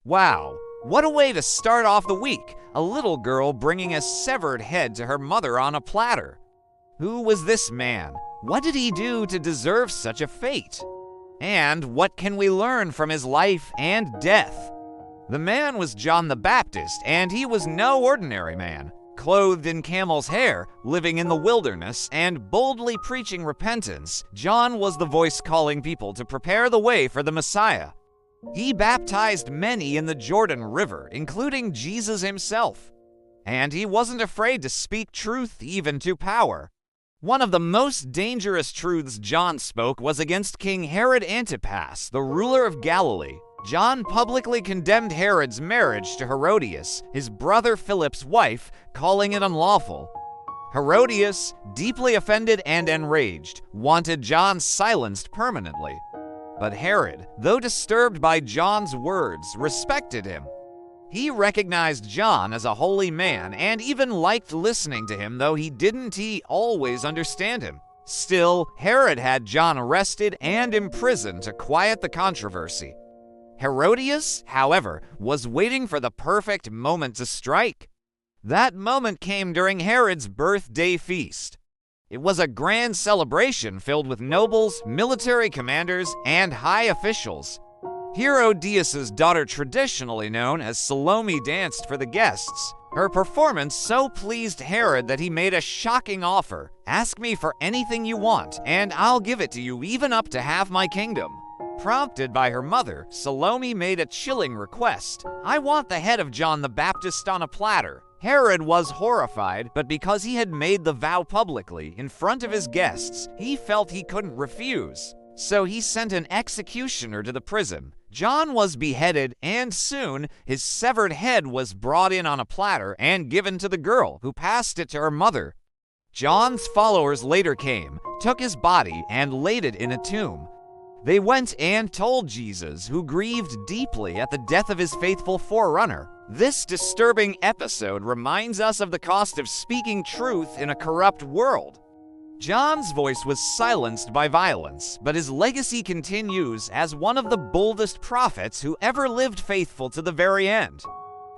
Wow, what a way to start off the week! A little girl bringing a severed head to her mother on a platter. Who was this man? What did he do to deserve such a fate? And what can we learn from his life and death? The man was John the Baptist, and he was no ordinary man. Clothed in camel's hair, living in the wilderness, and boldly preaching repentance, John was the voice calling people to prepare the way for the Messiah. He baptized many in the Jordan River, including Jesus himself. And he wasn't afraid to speak truth even to power. One of the most dangerous truths John spoke was against King Herod Antipas, the ruler of Galilee. John publicly condemned Herod's marriage to Herodias, his brother Philip's wife, calling it unlawful. Herodias, deeply offended and enraged, wanted John silenced permanently. But Herod, though disturbed by John's words, respected him. He recognized John as a holy man and even liked listening to him, though he didn't always understand him. Still, Herod had John arrested and imprisoned to quiet the controversy. Herodias, however, was waiting for the perfect moment to strike. That moment came during Herod's birthday feast. It was a grand celebration filled with nobles, military commanders, and high officials. Herodias' daughter, traditionally known as Salome, danced for the guests. Her performance so pleased Herod that he made a shocking offer. "Ask me for anything you want, and I'll give it to you, even up to half my kingdom." Prompted by her mother, Salome made a chilling request. "I want the head of John the Baptist on a platter." Herod was horrified, but because he had made the vow publicly, in front of his guests, he felt he couldn't refuse. So he sent an executioner to the prison. John was beheaded, and soon his severed head was brought in on a platter and given to the girl, who passed it to her mother. John's followers later came, took his body, and laid it in a tomb. They went and told Jesus, who grieved deeply at the death of his faithful forerunner. This disturbing episode reminds us of the cost of speaking truth in a corrupt world. John's voice was silenced by violence, but his legacy continues as one of the boldest prophets who ever lived faithful to the very end.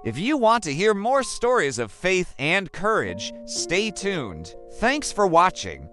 If you want to hear more stories of faith and courage, stay tuned. Thanks for watching.